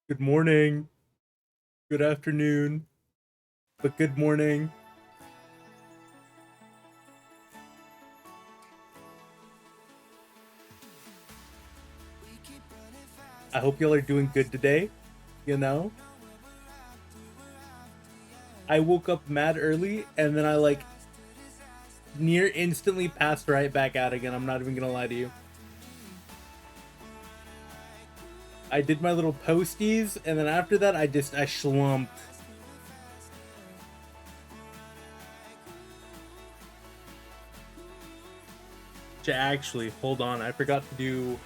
Good morning, good afternoon, but good morning. I hope y'all are doing good today. You know, I woke up mad early and then I near instantly passed right back out again. I'm not even gonna lie to you. I did my little posties and then after that I slumped. Actually, hold on, I forgot to do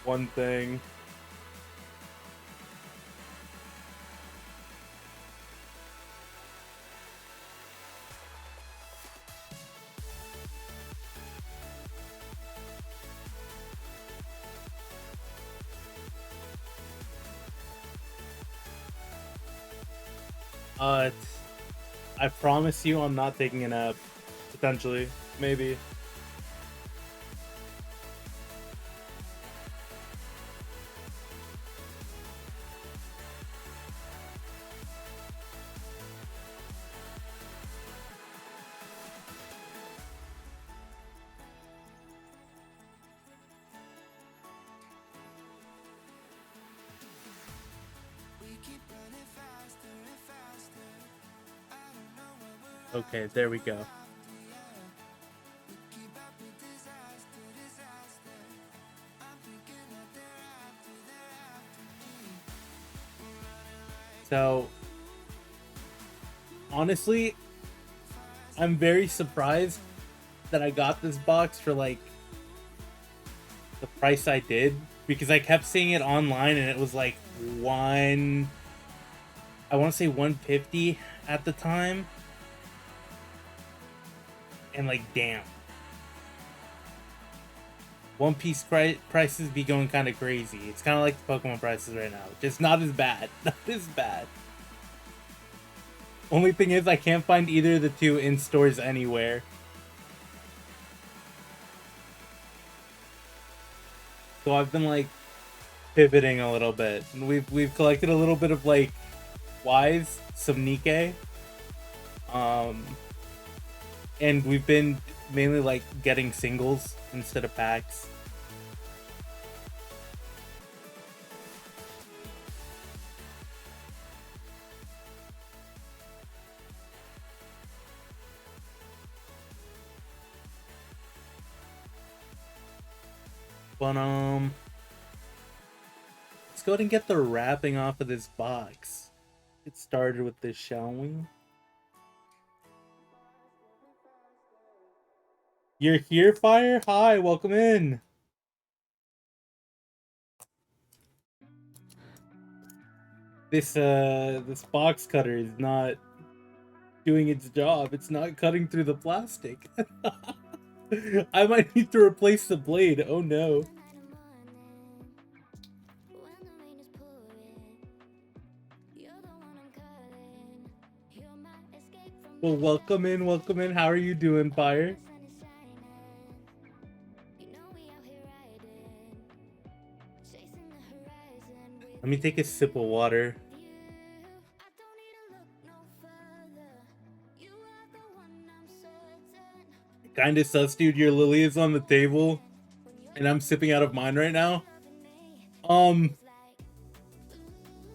one thing. Uh, I promise you, I'm not taking a nap. Potentially, maybe. Okay, there we go. So, honestly, I'm very surprised that I got this box for the price I did because I kept seeing it online and it was like I want to say 150 at the time, and damn, One Piece prices be going kind of crazy. It's kind of like the Pokemon prices right now, just not as bad, not as bad. Only thing is I can't find either of the two in stores anywhere. So I've been pivoting a little bit. And we've collected a little bit of Wise, some Nikkei. Um and we've been mainly getting singles instead of packs. But let's go ahead and get the wrapping off of this box. Get started with this, shall we? You're here, Fire? Hi, welcome in. This box cutter is not doing its job. It's not cutting through the plastic. I might need to replace the blade. Oh no. Well, welcome in, welcome in. How are you doing, Fire? Let me take a sip of water. Kinda sus, dude. Your lily is on the table, and I'm sipping out of mine right now. Um,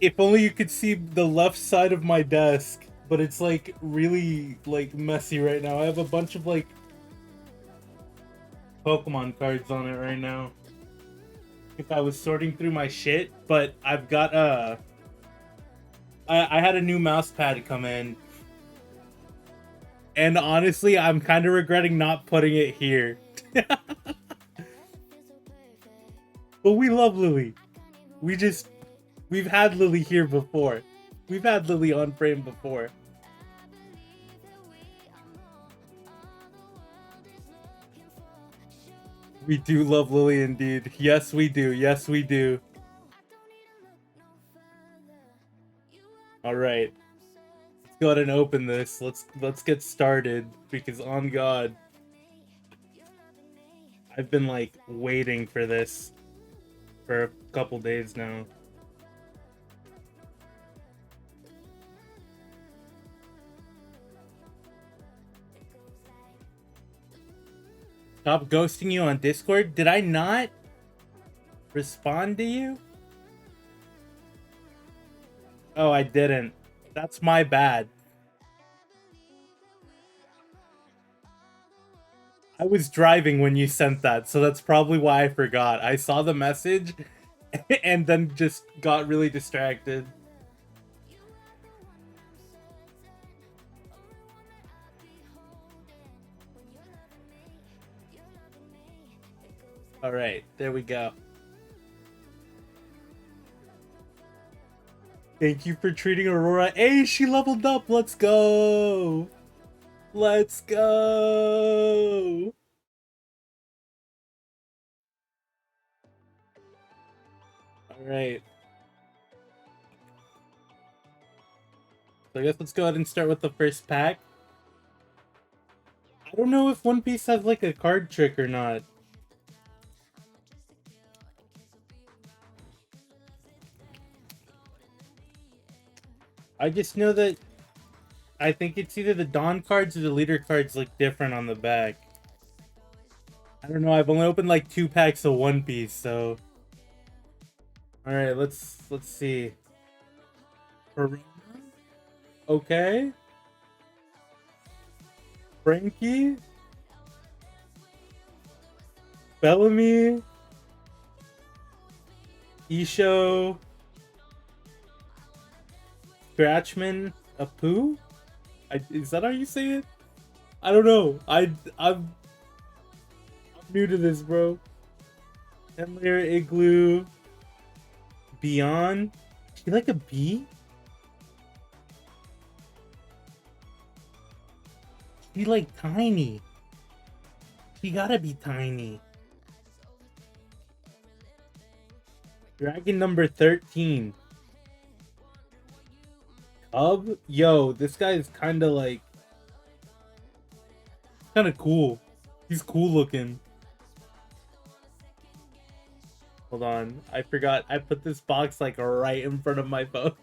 if only you could see the left side of my desk, but it's really messy right now. I have a bunch of Pokemon cards on it right now. If I was sorting through my shit, but I've got I had a new mouse pad come in, and honestly, I'm kind of regretting not putting it here. But we love Lily. We've had Lily here before. We've had Lily on frame before. We do love Lily indeed. Yes, we do. Yes, we do. All right. Let's go ahead and open this. Let's get started because on God, I've been like waiting for this for a couple days now. Stop ghosting you on Discord? Did I not respond to you? Oh, I didn't. That's my bad. I was driving when you sent that, so that's probably why I forgot. I saw the message and then just got really distracted. All right, there we go. Thank you for treating Aurora. Hey, she leveled up. Let's go. Let's go. All right. So I guess let's go ahead and start with the first pack. I don't know if One Piece has like a card trick or not. I just know that I think it's either the Dawn cards or the leader cards look different on the back. I don't know. I've only opened like 2 packs of One Piece, so. All right, let's see. Okay. Frankie. Bellamy. Isho. Scratchman. Apu. Is that how you say it? I don't know. I'm new to this, bro. Henlier, Igloo. Beyond. She like a bee? She like tiny. She gotta be tiny. Dragon number 13. Cub? Yo, this guy is kinda like... kinda cool. He's cool looking. Hold on. I forgot. I put this box like right in front of my phone.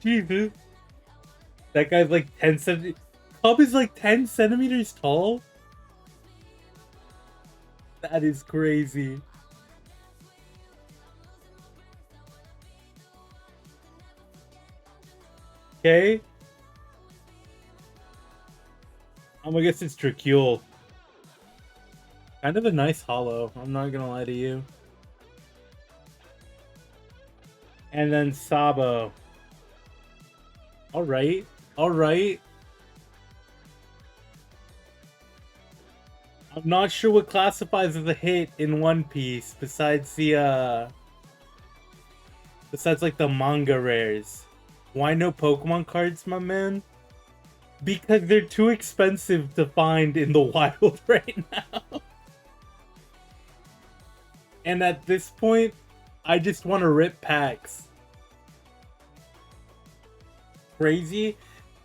Jesus. That guy's like 10 centimeters. Cub is like 10 centimeters tall? That is crazy. Okay. I'm gonna guess it's Dracule. Kind of a nice hollow, I'm not gonna lie to you. And then Sabo. Alright. Alright. I'm not sure what classifies as a hit in One Piece besides the besides like the manga rares. Why no Pokemon cards, my man? Because they're too expensive to find in the wild right now. And at this point, I just want to rip packs. Crazy?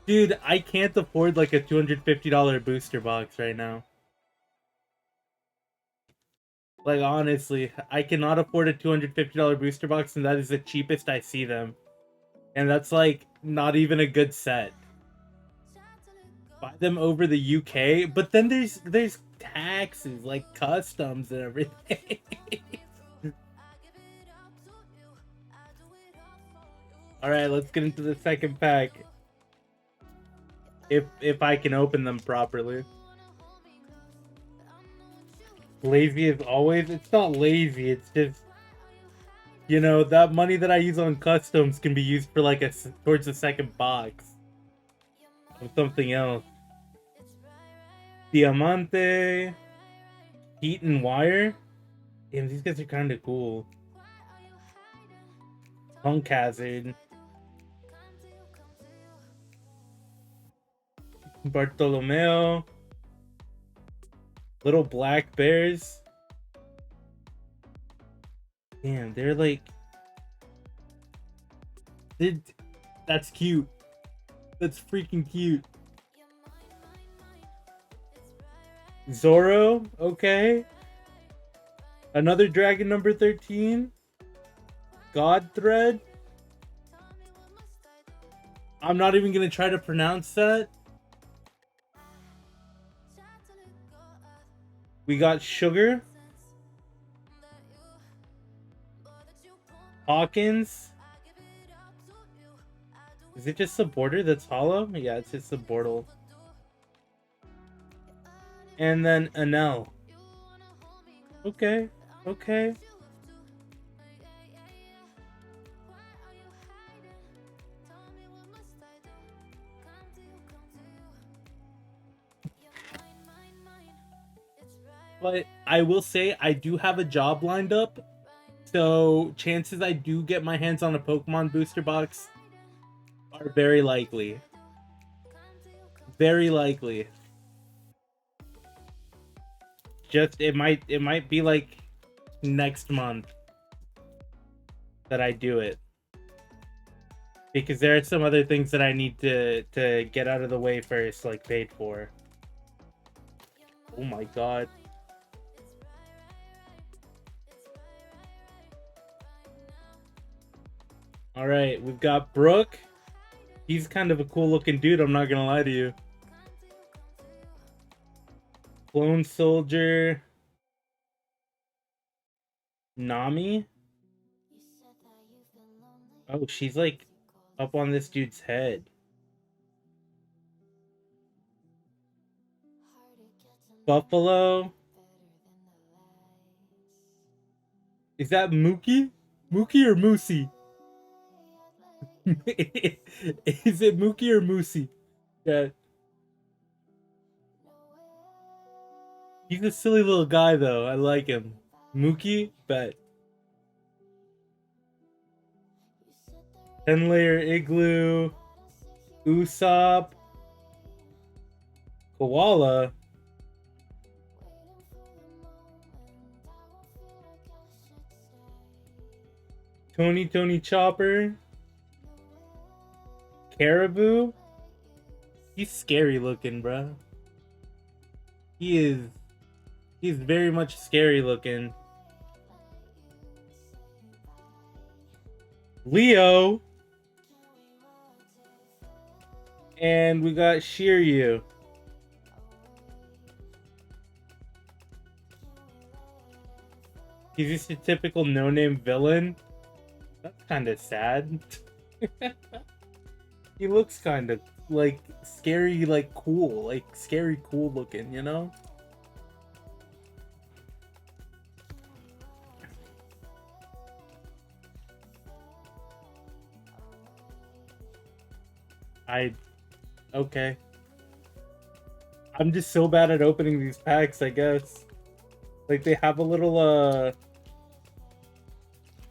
Dude, I can't afford like a $250 booster box right now. Like, honestly, I cannot afford a $250 booster box, and that is the cheapest I see them. And that's like not even a good set. Buy them over the UK, but then there's taxes, like customs and everything. All right, let's get into the second pack. If I can open them properly. Lazy as always. It's not lazy. It's just, you know, that money that I use on customs can be used for like towards the second box of something else. Diamante, Heat and Wire. Damn, these guys are kind of cool. Punk Hazard. Bartolomeo. Little Black Bears. Damn, they're like... That's cute. That's freaking cute. Zoro, okay. Another dragon number 13. God Thread. I'm not even gonna try to pronounce that. We got Sugar. Hawkins. Is it just the border that's hollow? Yeah, it's just the border. And then Anel. Okay, okay. But I will say I do have a job lined up. So chances I do get my hands on a Pokemon booster box are very likely. Very likely. Just it might be like next month that I do it. Because there are some other things that I need to get out of the way first, like paid for. Oh my god. Alright, we've got Brooke. He's kind of a cool looking dude, I'm not gonna lie to you. Clone Soldier. Nami? Oh, she's like up on this dude's head. Buffalo. Is that Mookie? Mookie or Moosey? Is it Mookie or Moosey? Yeah. He's a silly little guy though. I like him. Mookie, bet. 10-layer igloo. Usopp. Koala. Tony Chopper. Caribou. He's scary looking, bro. He's very much scary looking. Leo. And we got Shiryu. He's just a typical no-name villain. That's kind of sad. He looks kind of like scary, like cool, like scary cool looking, you know? Okay. I'm just so bad at opening these packs, I guess. Like they have a little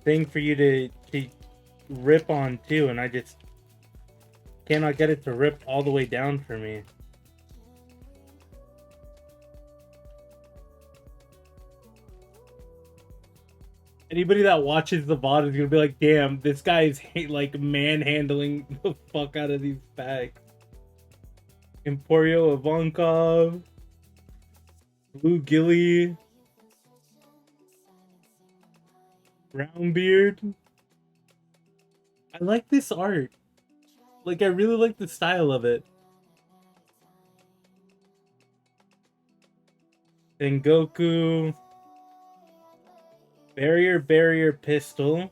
thing for you to rip on too, and I just cannot get it to rip all the way down for me. Anybody that watches the VOD is gonna be like, damn, this guy is like manhandling the fuck out of these packs. Emporio Ivankov, Blue Gilly, Brownbeard. I like this art. Like, I really like the style of it. Sengoku. Barrier Pistol.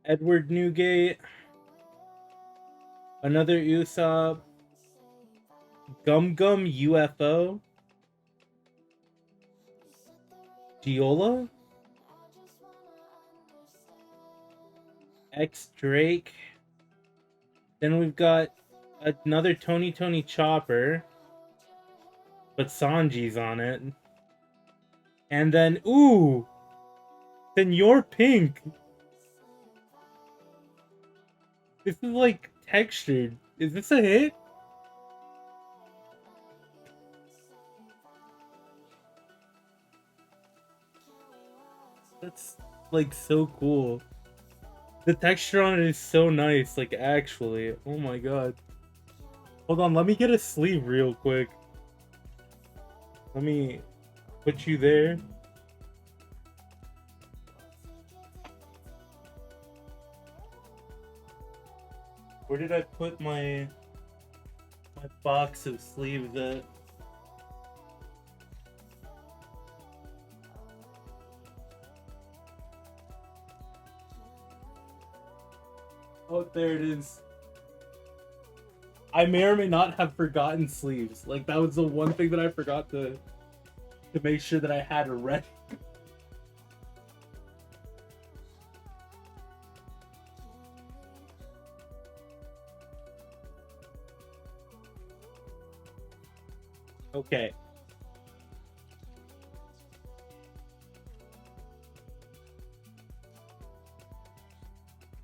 Edward Newgate. Another Usopp. Gum UFO. Giola. X Drake. Then we've got another Tony Chopper. But Sanji's on it. And then, ooh! Senor Pink! This is like textured. Is this a hit? That's like so cool. The texture on it is so nice, like actually. Oh my god. Hold on, let me get a sleeve real quick. Let me put you there. Where did I put my box of sleeves at? Oh, there it is. I may or may not have forgotten sleeves. Like that was the one thing that I forgot to make sure that I had ready. Okay.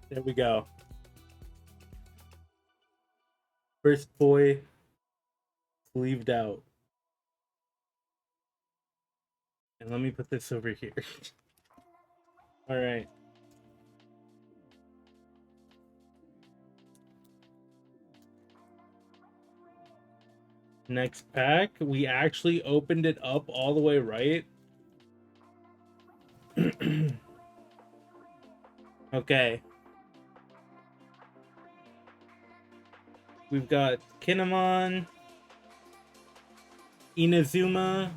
There we go. First boy sleeved out. And let me put this over here. All right. Next pack. We actually opened it up all the way right. Okay. We've got Kinemon, Inazuma,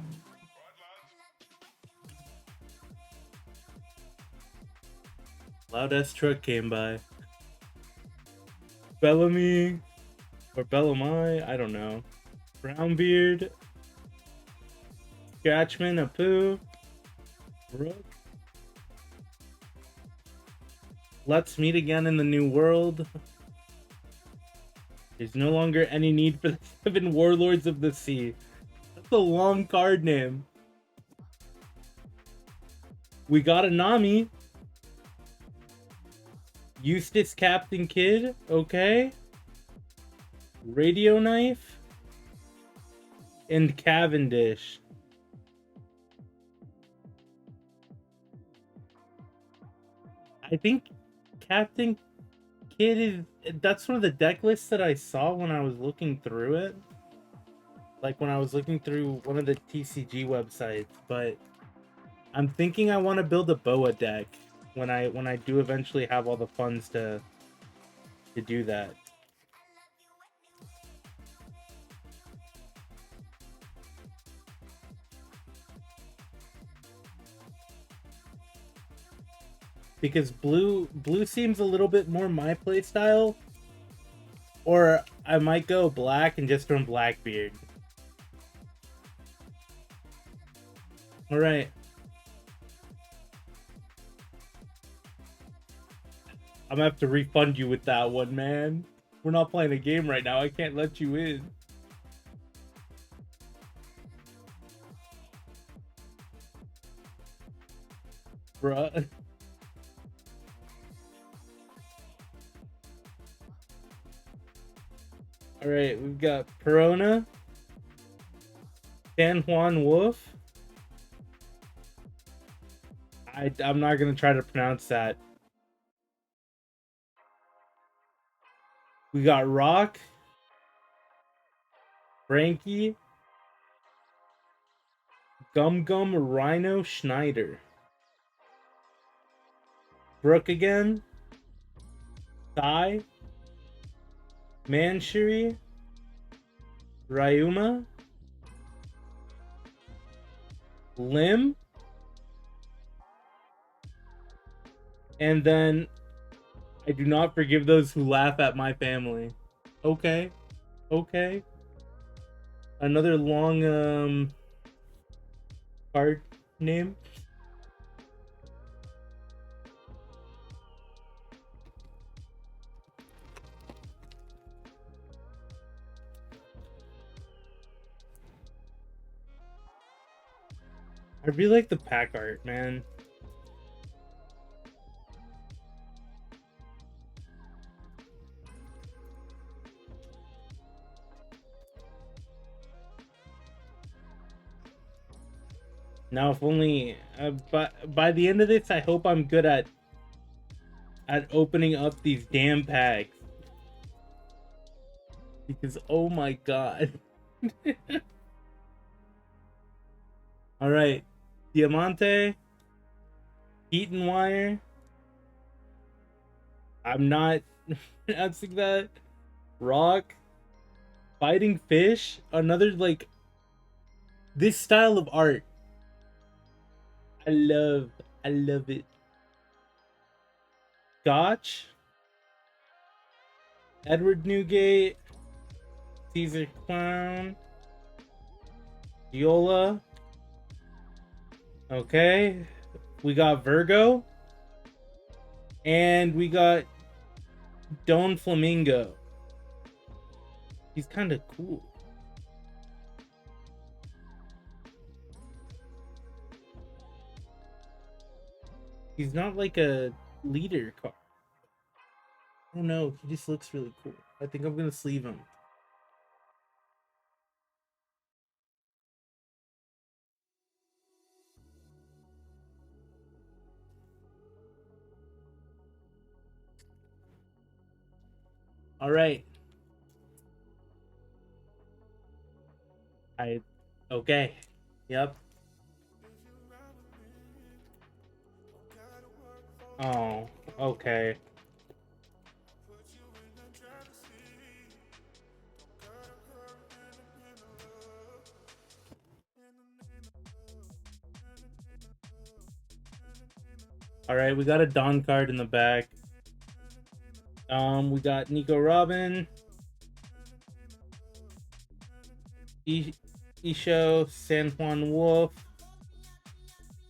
loud ass truck came by. Bellamy or Bellamy, I don't know. Brownbeard, Scratchman, Apu, Rook. Let's meet again in the new world. There's no longer any need for the 7 Warlords of the Sea. That's a long card name. We got a Nami. Eustace Captain Kidd. Okay. Radio Knife. And Cavendish. I think Captain Kidd is... That's one of the deck lists that I saw when I was looking through it. Like when I was looking through one of the TCG websites. But I'm thinking I want to build a Boa deck when I do eventually have all the funds to do that. Because blue seems a little bit more my playstyle. Or I might go black and just run Blackbeard. Alright. I'm gonna have to refund you with that one, man. We're not playing a game right now. I can't let you in. Bruh. Alright, we've got Perona. San Juan Wolf. I'm not gonna try to pronounce that. We got Rock. Frankie. Gum Rhino Schneider. Brooke again. Thai. Manshuri. Ryuma. Lim. And then I do not forgive those who laugh at my family. Okay. Okay. Another long card name. I really like the pack art, man. Now, if only by the end of this, I hope I'm good at at opening up these damn packs. Because, oh my god. Alright. Diamante. Eaton Wire. I'm not pronouncing that. Rock. Fighting Fish. Another, like, this style of art. I love it. Scotch. Edward Newgate. Caesar Clown. Viola. Okay. We got Virgo. And we got Don Flamingo. He's kind of cool. He's not like a leader card. Oh no, he just looks really cool. I think I'm gonna sleeve him. All right. Okay. Yep. Oh, okay. All right, we got a Don card in the back. We got Nico Robin, Isho, San Juan Wolf,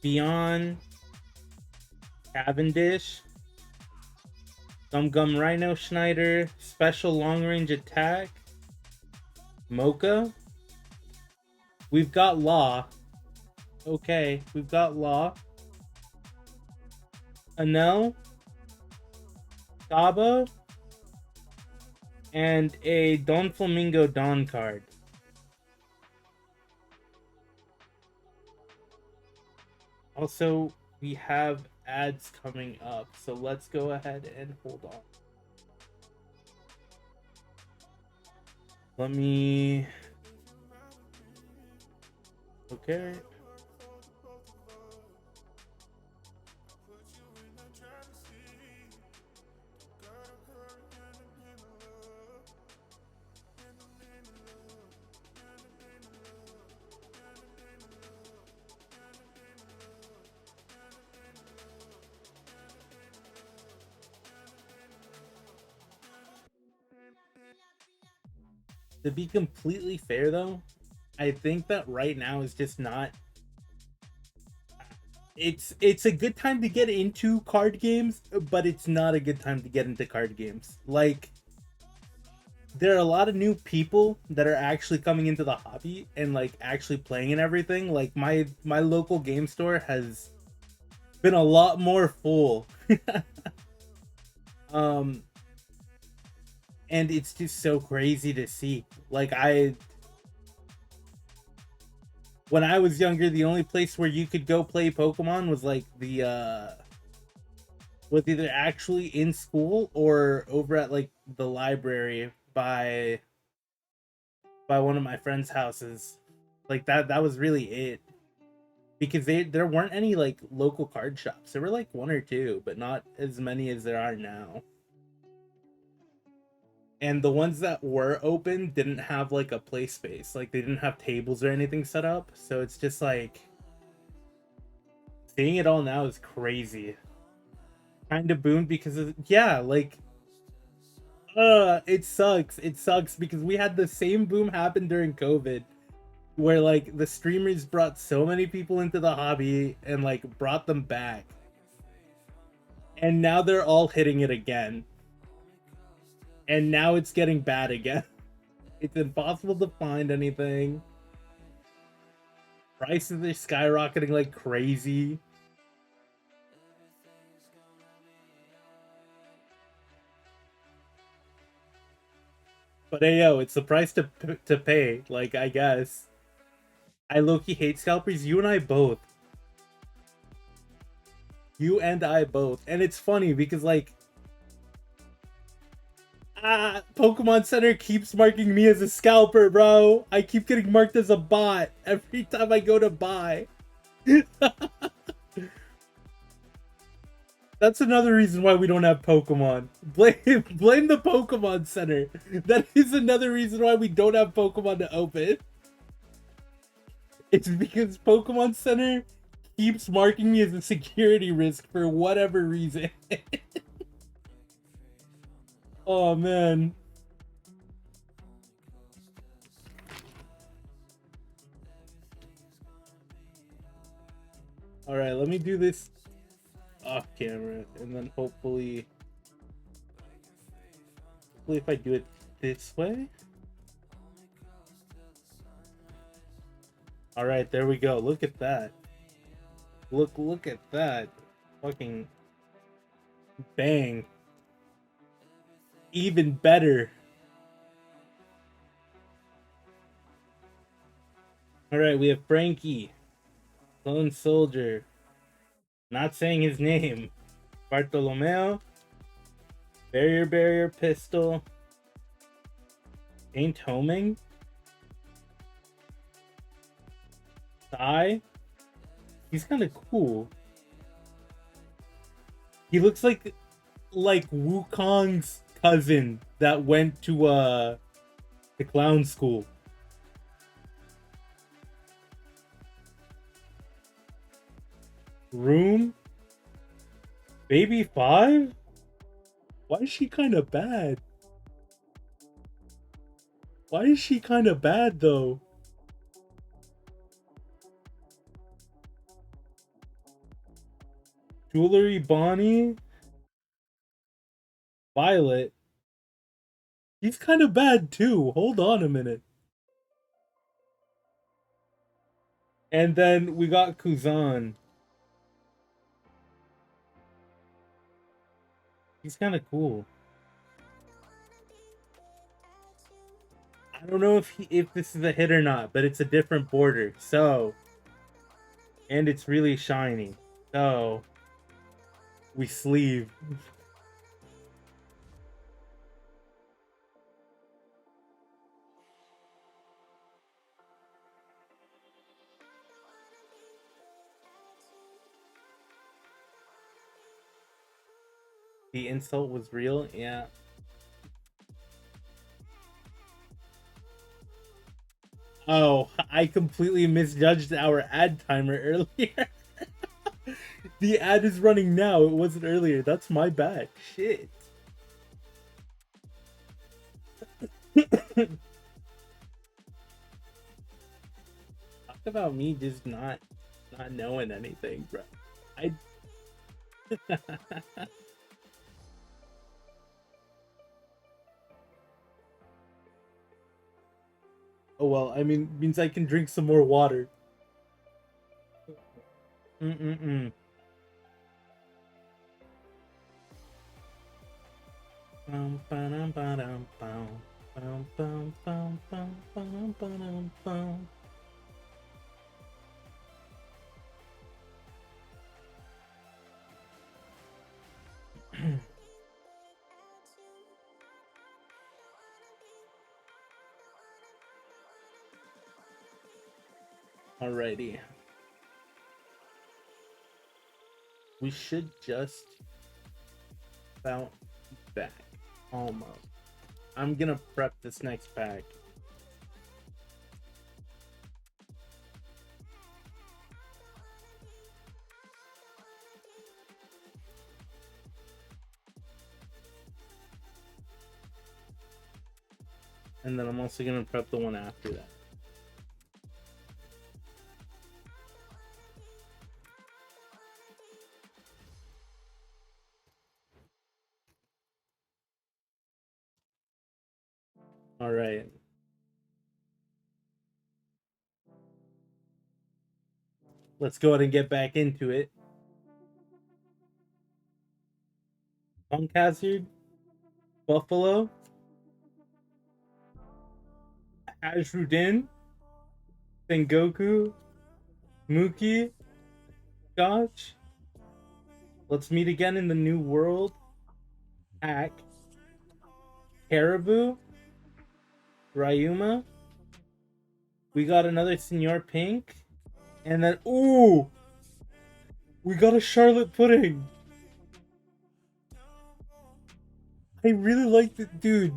Beyond, Cavendish, Gum Rhino Schneider, Special Long Range Attack, Mocha. We've got Law. Okay, we've got Law. Anel, Gabo, and a Don Flamingo Don card. Also, we have ads coming up, so let's go ahead and hold on. Let me... Okay. To be completely fair though, I think that right now is just not... It's a good time to get into card games, but it's not a good time to get into card games. Like, there are a lot of new people that are actually coming into the hobby and like actually playing and everything. Like my local game store has been a lot more full. And it's just so crazy to see. Like, when I was younger, the only place where you could go play Pokemon was like was either actually in school or over at like the library by one of my friends' houses. Like that was really it. Because there weren't any like local card shops. There were like one or two, but not as many as there are now. And the ones that were open didn't have like a play space. Like they didn't have tables or anything set up. So it's just like, seeing it all now is crazy. Kind of boomed because of, yeah, like, it sucks. It sucks because we had the same boom happen during COVID, where like the streamers brought so many people into the hobby and like brought them back. And now they're all hitting it again. And now it's getting bad again. It's impossible to find anything. Prices are skyrocketing like crazy. But hey, yo, it's the price to pay. Like, I guess. I low-key hate scalpers. You and I both. You and I both. And it's funny because, like, Pokemon Center keeps marking me as a scalper, bro. I keep getting marked as a bot every time I go to buy. That's another reason why we don't have Pokemon. Blame the Pokemon Center. That is another reason why we don't have Pokemon to open. It's because Pokemon Center keeps marking me as a security risk for whatever reason. Oh man. All right, let me do this off camera, and then hopefully if I do it this way. All right, there we go. Look at that. Look at that. Fucking bang. Even better. All right, we have Frankie, Lone Soldier. Not saying his name. Bartolomeo. Barrier Pistol. Ain't Homing. Sai. He's kind of cool. He looks like Wukong's cousin that went to the clown school. Room. Baby 5? Why is she kind of bad? Why is she kind of bad though? Jewelry Bonnie. Violet. He's kind of bad too. Hold on a minute. And then we got Kuzan. He's kind of cool. I don't know if this is a hit or not, but it's a different border. So, and it's really shiny. So, we sleeve. The insult was real? Yeah. Oh, I completely misjudged our ad timer earlier. The ad is running now. It wasn't earlier. That's my bad. Shit. Talk about me just not knowing anything, bro. I Oh well, I mean, means I can drink some more water. Mm-mm-mm. Bum, ba-dum, ba-dum, bum. Bum, bum, bum, bum, bum, ba-dum, bum. Alrighty. We should just bounce back. Almost. I'm gonna prep this next pack. And then I'm also gonna prep the one after that. All right. Let's go ahead and get back into it. Punk Hazard, Buffalo, Azrudin, Sengoku, Muki, Gotch. Let's meet again in the new world. Hack. Caribou, Ryuma. We got another Senor Pink. And then, ooh! We got a Charlotte Pudding. I really like it, dude.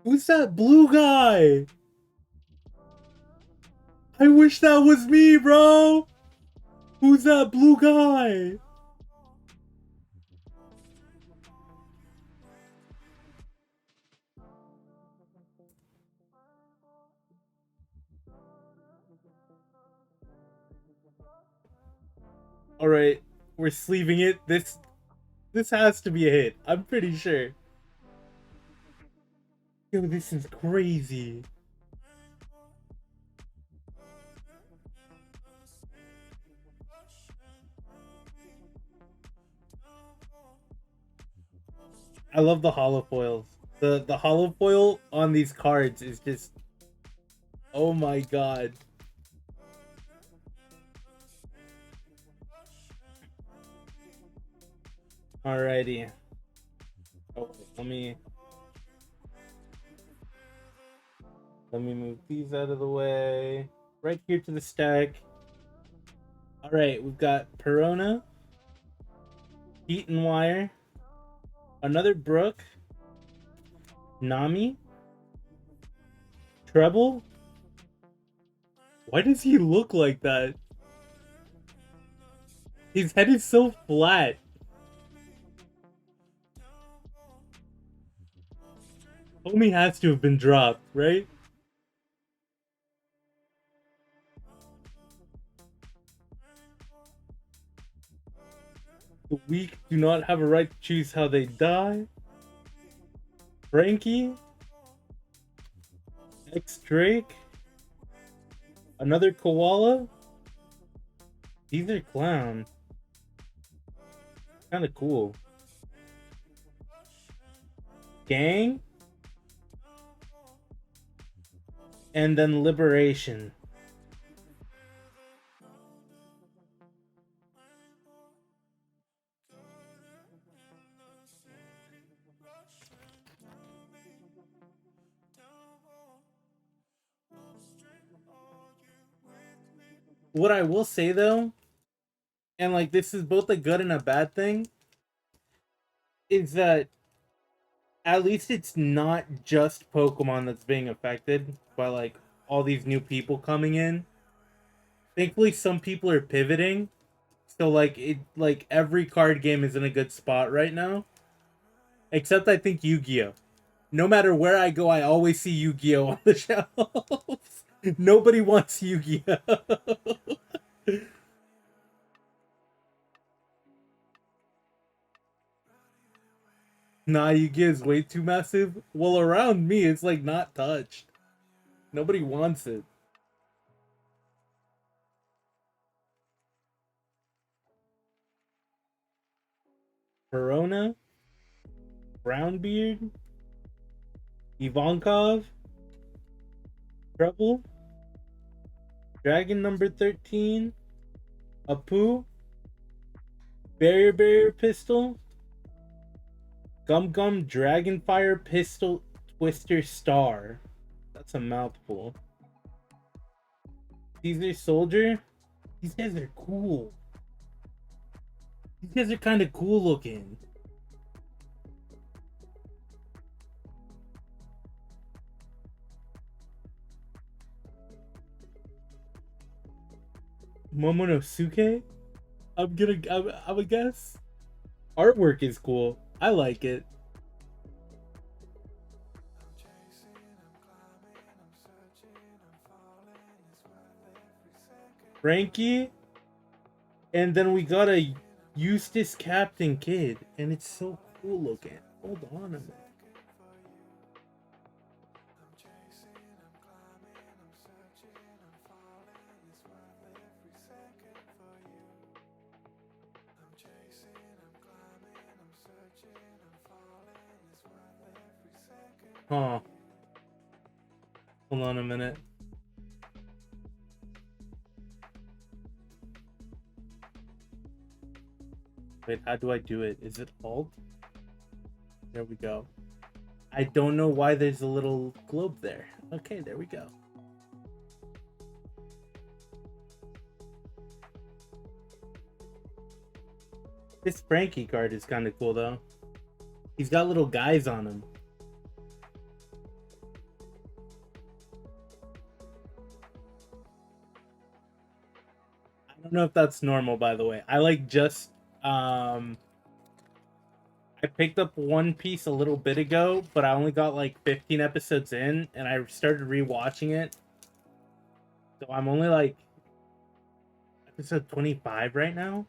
Who's that blue guy? I wish that was me, bro. Who's that blue guy? All right, we're sleeving it. This has to be a hit. I'm pretty sure. Yo, this is crazy. I love the holofoils. The holofoil on these cards is just, oh my god. Alrighty. Oh, let me move these out of the way. Right here to the stack. Alright, we've got Perona, Heat and Wire, another Brook, Nami, Treble. Why does he look like that? His head is so flat. Homie has to have been dropped, right? The weak do not have a right to choose how they die. Frankie, X Drake, another koala. These are clown. Kind of cool. Gang, and then Liberation. What I will say though, and like this is both a good and a bad thing, is that at least it's not just Pokemon that's being affected by like all these new people coming in. Thankfully some people are pivoting. So like every card game is in a good spot right now. Except I think Yu-Gi-Oh! No matter where I go, I always see Yu-Gi-Oh! On the shelves. Nobody wants Yu-Gi-Oh! Nah, Yu-Gi-Oh! Is way too massive. Well, around me, it's like not touched. Nobody wants it. Verona, Brownbeard, Ivankov, Treble, Dragon number 13, Apu, Barrier Pistol, Gum Gum Dragonfire Pistol Twister Star. That's a mouthful. Caesar Soldier. These guys are cool. These guys are kind of cool looking. Momonosuke? I'm gonna guess. Artwork is cool. I like it. Frankie, and then we got a Eustace Captain Kid, and it's so cool looking. Hold on a minute. Huh. Hold on a minute. Wait, how do I do it? Is it alt? There we go. I don't know why there's a little globe there. Okay, there we go. This Frankie card is kind of cool though. He's got little guys on him. I don't know if that's normal, by the way. I like just I picked up One Piece a little bit ago, but I only got like 15 episodes in, and I started rewatching it. So I'm only like episode 25 right now.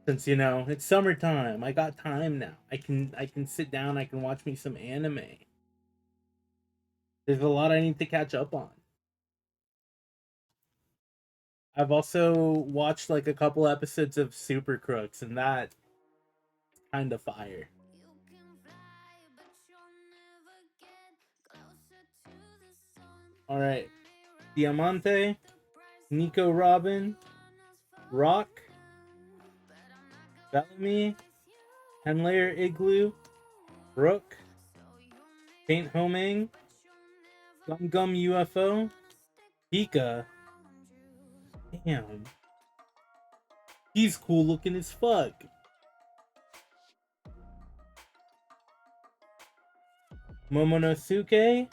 Since it's summertime, I got time now. I can sit down, I can watch me some anime. There's a lot I need to catch up on. I've also watched like a couple episodes of Super Crooks, and that kind of fire. All right, Diamante, Nico Robin, Rock, Bellamy, Henlayer Igloo, Brook, Paint Homing, Gum Gum UFO, Pika. Damn. He's cool looking as fuck. Momonosuke,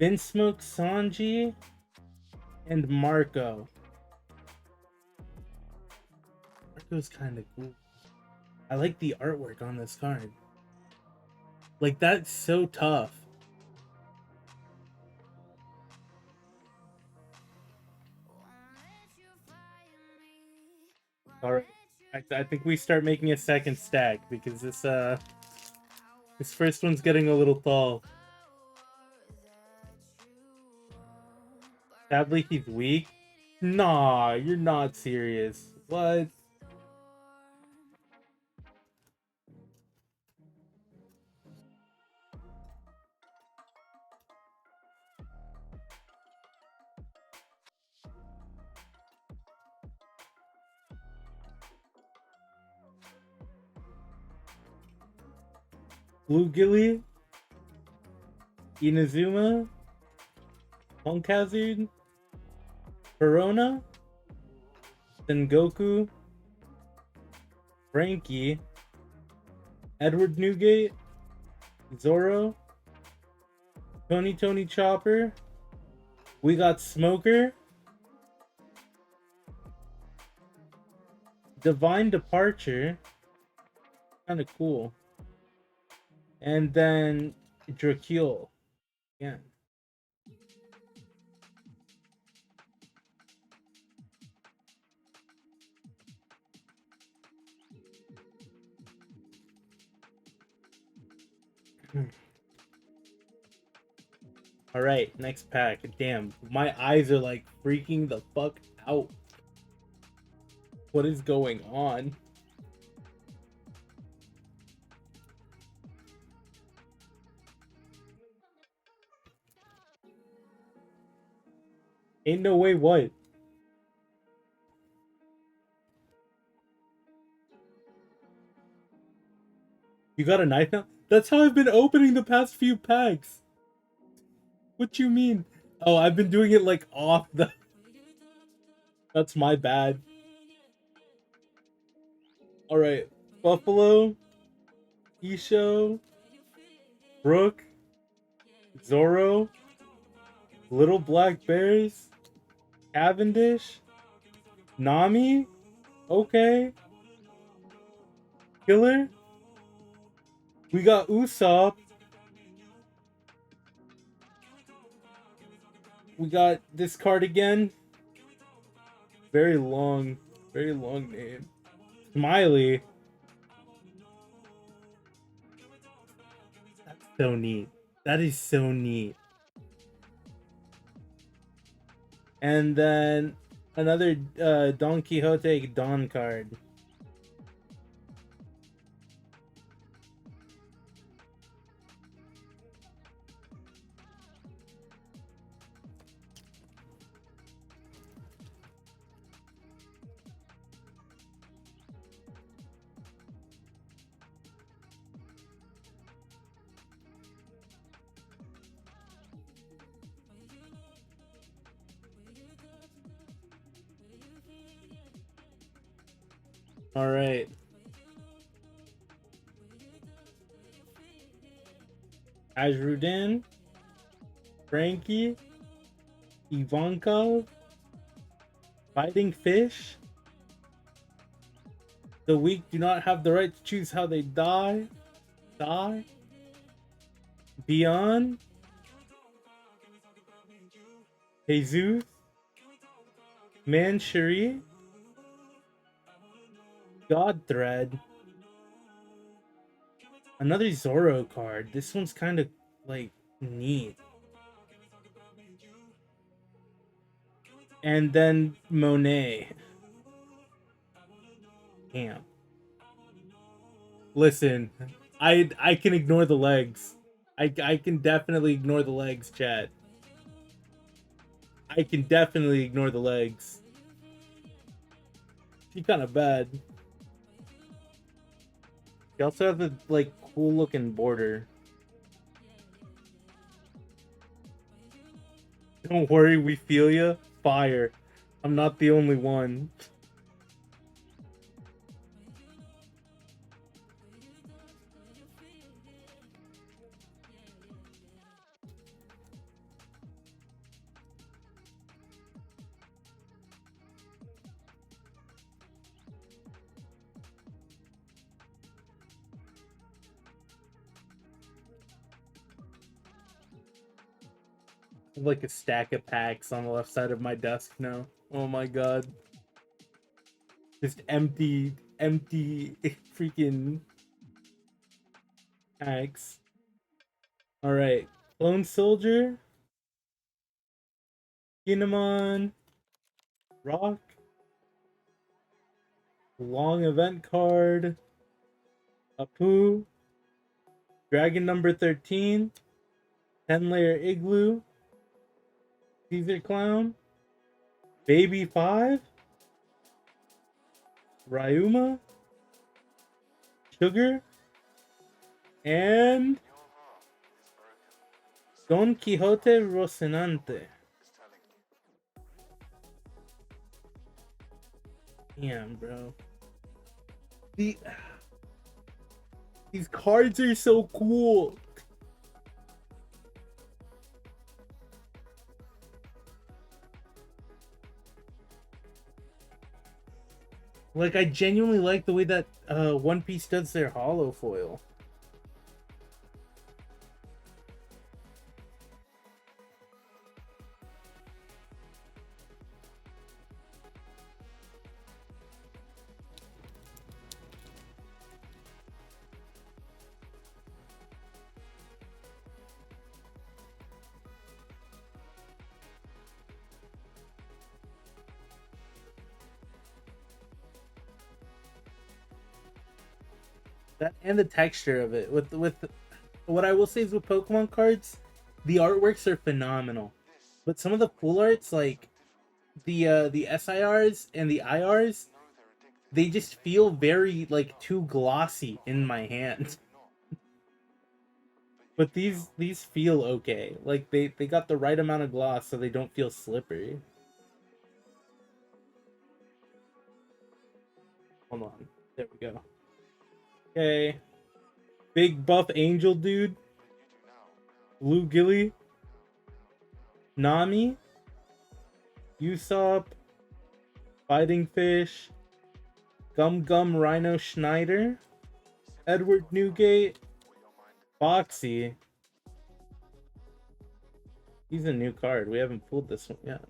Vinsmoke Sanji, and Marco. Marco's kind of cool. I like the artwork on this card. Like, that's so tough. Alright. I think we start making a second stack because this first one's getting a little tall. Sadly, he's weak. Nah, you're not serious. What? Blue Gilly, Inazuma, Punk Hazard, Corona, Sengoku, Frankie, Edward Newgate, Zoro, Tony Chopper. We got Smoker, Divine Departure, kind of cool, and then Dracule again. All right, next pack. Damn, my eyes are like freaking the fuck out. What is going on? Ain't no way what? You got a knife now? That's how I've been opening the past few packs. What you mean? Oh, I've been doing it like off the... That's my bad. Alright. Buffalo, Isho, Brook, Zoro, Little Black Bears, Cavendish, Nami, okay, Killer, we got Usopp, we got this card again, very long name, Smiley. That's so neat. That is so neat. And then another Don Quixote Dawn card. All right. Ajrudin, Frankie, Ivankov, Fighting Fish. The weak do not have the right to choose how they die. Beyond. Jesus. Manchery. God Thread. Another Zoro card. This one's kind of like neat. And then Monet. Damn. Listen, I can ignore the legs. I can definitely ignore the legs, chat. I can definitely ignore the legs. She's kind of bad. You also have the like cool looking border. Don't worry, we feel ya. Fire. I'm not the only one. Like a stack of packs on the left side of my desk now. Oh my god. Just empty freaking packs. Alright. Clone Soldier. Kinemon. Rock. Long event card. Apu. Dragon number 13. 10-layer igloo. Caesar Clown. Baby 5. Ryuma. Sugar. And Don Quixote Rocinante. Damn, bro. These cards are so cool. Like, I genuinely like the way that One Piece does their holo foil. That and the texture of it. With what I will say is with Pokemon cards, the artworks are phenomenal. But some of the full arts, like the SIRs and the IRs, they just feel very like too glossy in my hand. But these feel okay. Like they got the right amount of gloss so they don't feel slippery. Hold on. There we go. Okay. Big buff angel dude. Blue Gilly. Nami. Usopp. Fighting Fish. Gum Gum Rhino Schneider. Edward Newgate. Foxy. He's a new card. We haven't pulled this one yet.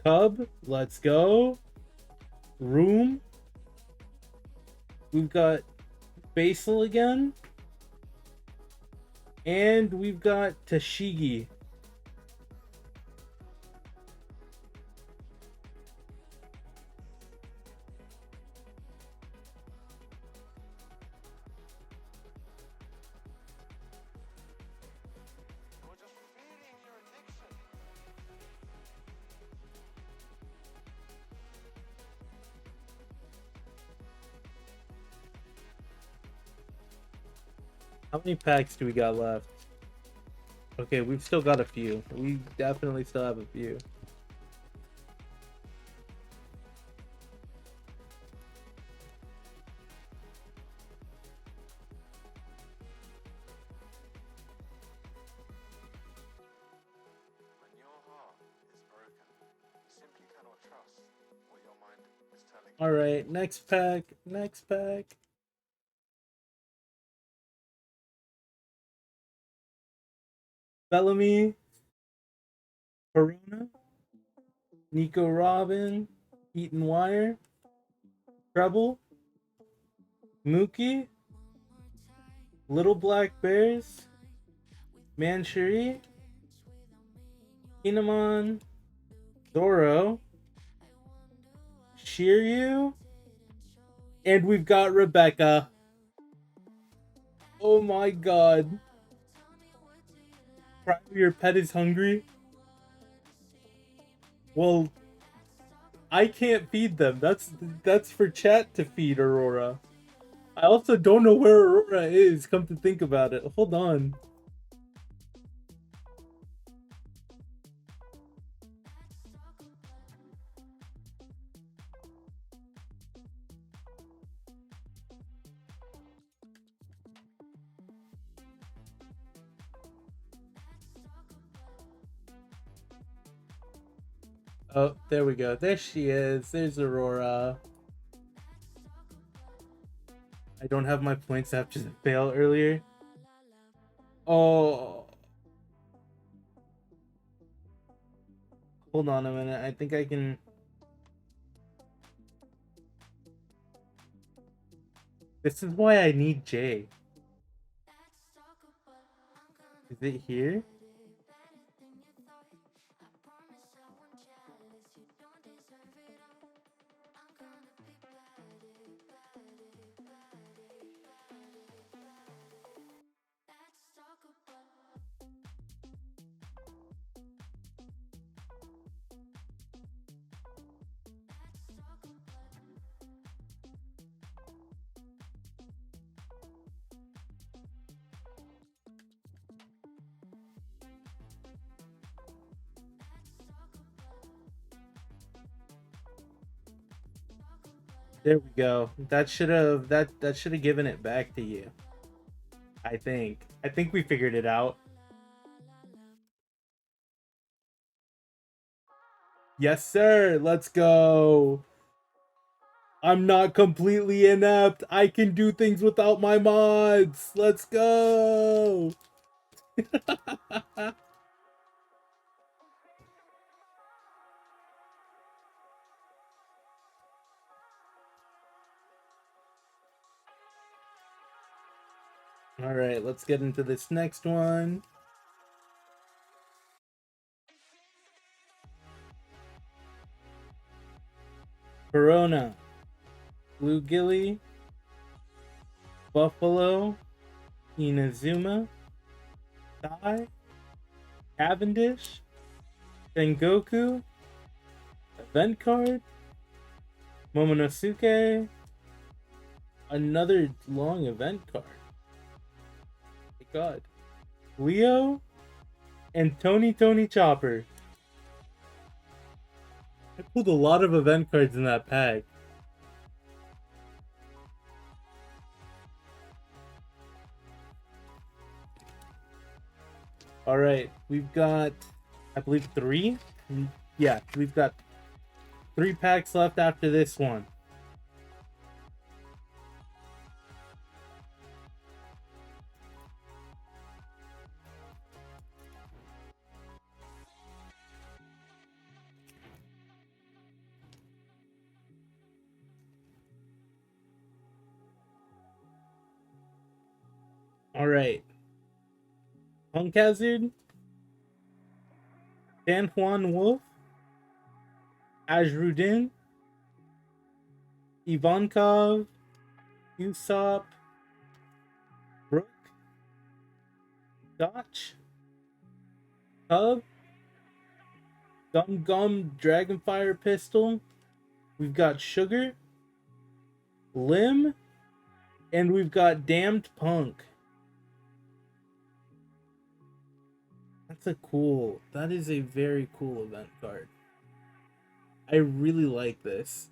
Cub. Let's go. Room. We've got Basil again. And we've got Tashigi. How many packs do we got left? Okay, we've still got a few. We definitely still have a few. Alright, next pack. Next pack. Bellamy. Corona. Nico Robin. Eaton Wire. Treble. Mookie. Little Black Bears. Manchery. Kinemon. Zoro. Shiryu. And we've got Rebecca. Oh my god. Probably your pet is hungry. Well, I can't feed them. That's for chat to feed Aurora. I also don't know where Aurora is, come to think about it. Hold on. Oh, there we go. There she is. There's Aurora. I don't have my points after the fail earlier. Oh. Hold on a minute. I think I can... This is why I need Jay. Is it here? There we go. That should have given it back to you. I think we figured it out. Yes, sir. Let's go. I'm not completely inept. I can do things without my mods. Let's go. All right, let's get into this next one. Corona, Blue Gilly, Buffalo, Inazuma, Sai, Cavendish, Sengoku, Event Card, Momonosuke, another long event card. My god. Leo, and Tony Chopper. I pulled a lot of event cards in that pack. Alright, we've got, I believe, 3? Yeah, we've got 3 packs left after this one. Alright. Punk Hazard, San Juan Wolf, Ajrudin, Ivankov, Usopp, Brook, Dotch, Cub, Gum Dragonfire Pistol. We've got Sugar, Lim, and we've got Damned Punk. That is a very cool event card. I really like this.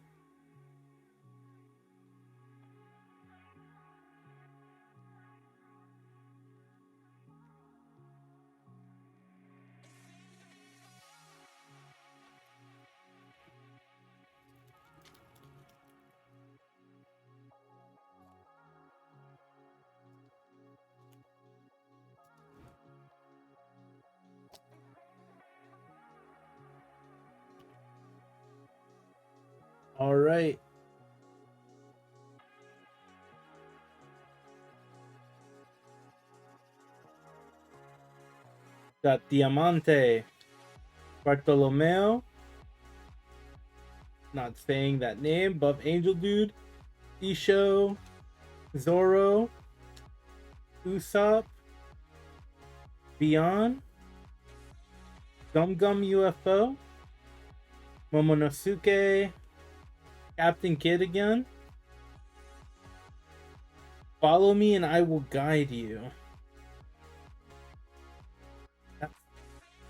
All right. Got Diamante, Bartolomeo, not saying that name, Buff Angel Dude, Isho, Zoro, Usopp, Beyond, Gum Gum UFO, Momonosuke, Captain Kid again. Follow me and I will guide you.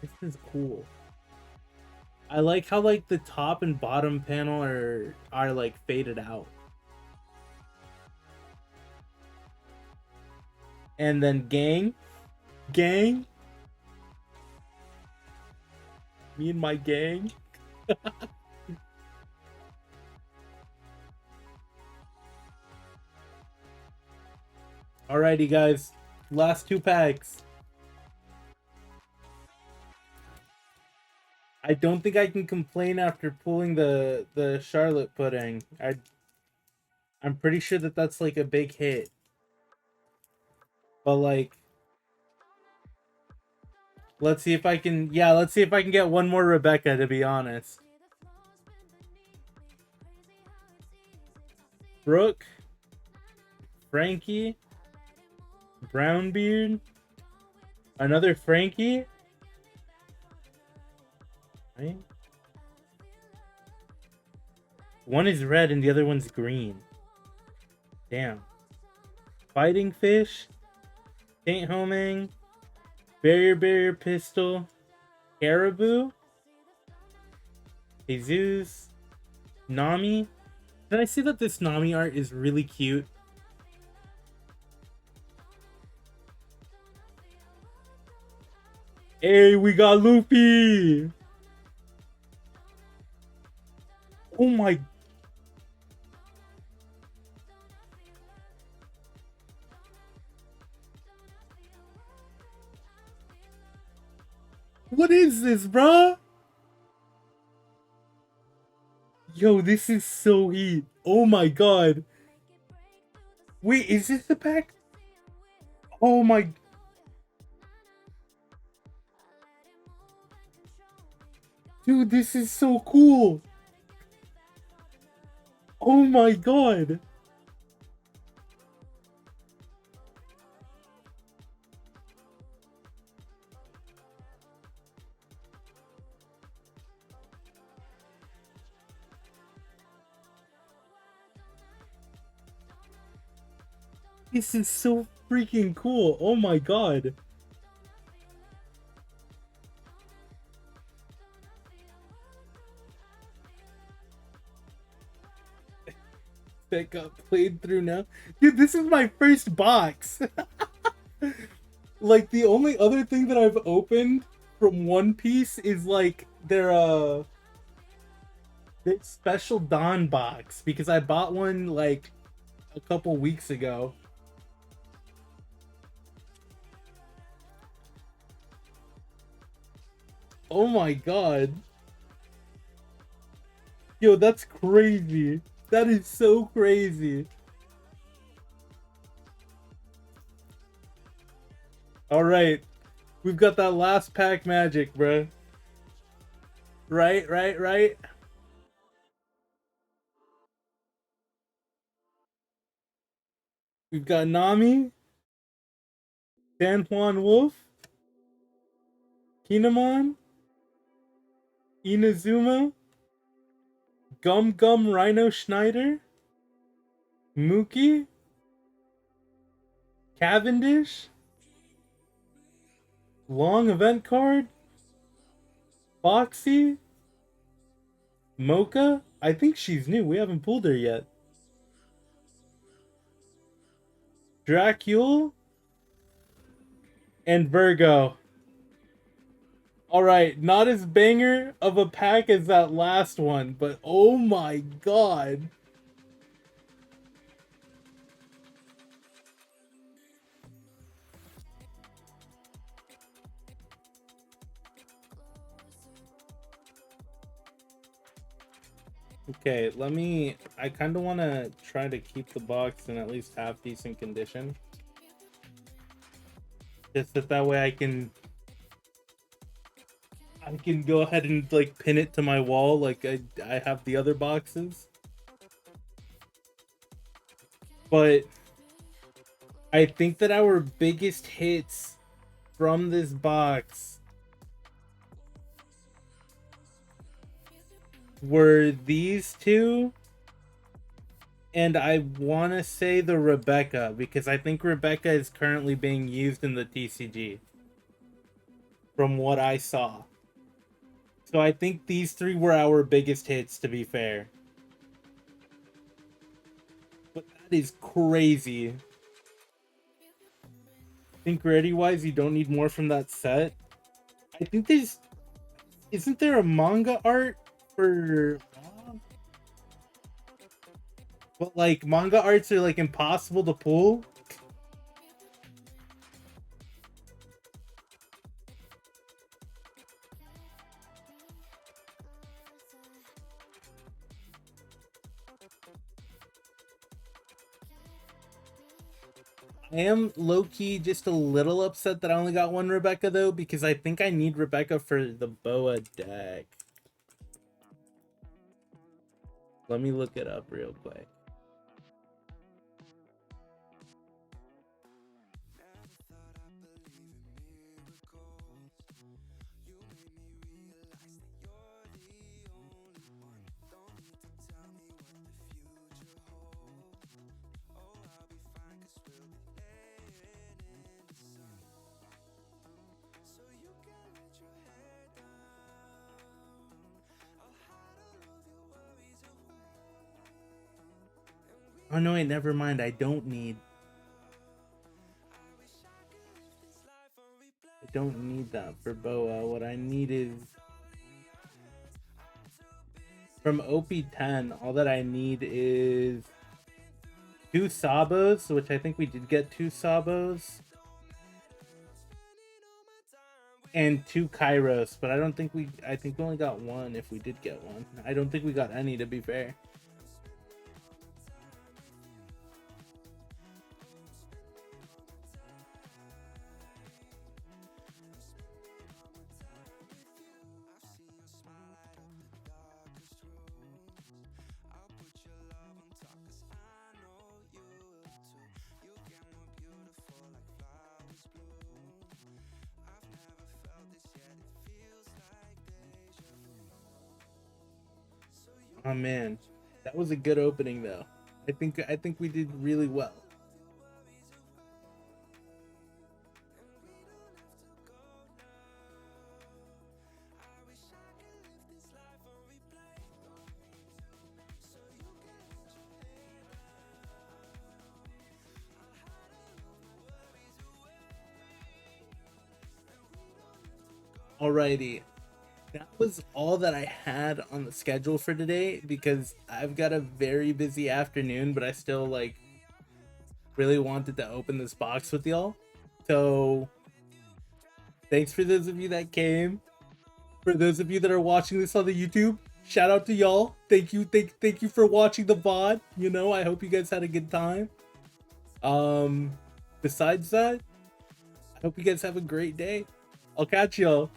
This is cool. I like how like the top and bottom panel are like faded out. And then gang. Me and my gang. Alrighty guys. Last 2 packs. I don't think I can complain after pulling the Charlotte pudding. I'm pretty sure that that's like a big hit. But like, let's see if I can get one more Rebecca, to be honest. Brooke, Frankie, Brownbeard, another Frankie. Right? One is red and the other one's green. Damn. Fighting Fish, Paint Homing, Barrier Pistol, Caribou, Jesus, Nami. Did I see that this Nami art is really cute? Hey, we got Luffy! Oh my... What is this, bruh? Yo, this is so heat. Oh my god. Wait, is this the pack? Oh my... Dude, this is so cool. Oh my god. This is so freaking cool. Oh my god. That got played through now. Dude, this is my first box. Like, the only other thing that I've opened from One Piece is like their special Dawn box, because I bought one like a couple weeks ago. Oh my god. Yo, that's crazy. That is so crazy. Alright. We've got that last pack magic, bruh. Right. We've got Nami, San Juan Wolf, Kinemon, Inazuma, Gum Gum Rhino Schneider, Mookie, Cavendish, Long Event Card, Foxy, Mocha. I think she's new. We haven't pulled her yet. Dracule, and Virgo. Alright, not as banger of a pack as that last one, but oh my god. Okay, I kind of want to try to keep the box in at least half decent condition. Just that way I can go ahead and like pin it to my wall like I have the other boxes. But I think that our biggest hits from this box were these two, and I want to say the Rebecca, because I think Rebecca is currently being used in the TCG from what I saw. So I think these three were our biggest hits, to be fair. But that is crazy. I think rarity wise, you don't need more from that set. I think isn't there a manga art for, but like manga arts are like impossible to pull. I am low-key just a little upset that I only got one Rebecca though, because I think I need Rebecca for the Boa deck. Let me look it up real quick. Oh no, wait, never mind. I don't need that for Boa. What I need is from OP10. All that I need is 2 Sabos, which I think we did get 2 Sabos, and 2 Kairos, but I think we only got 1 if we did get 1. I don't think we got any, to be fair. Oh man, that was a good opening though. I think we did really well. Alrighty, that was all that I had on the schedule for today, because I've got a very busy afternoon, but I still like really wanted to open this box with y'all. So thanks for those of you that came. For those of you that are watching this on the YouTube, shout out to y'all. Thank you for watching the VOD. You know, I hope you guys had a good time. Besides that, I hope you guys have a great day. I'll catch y'all.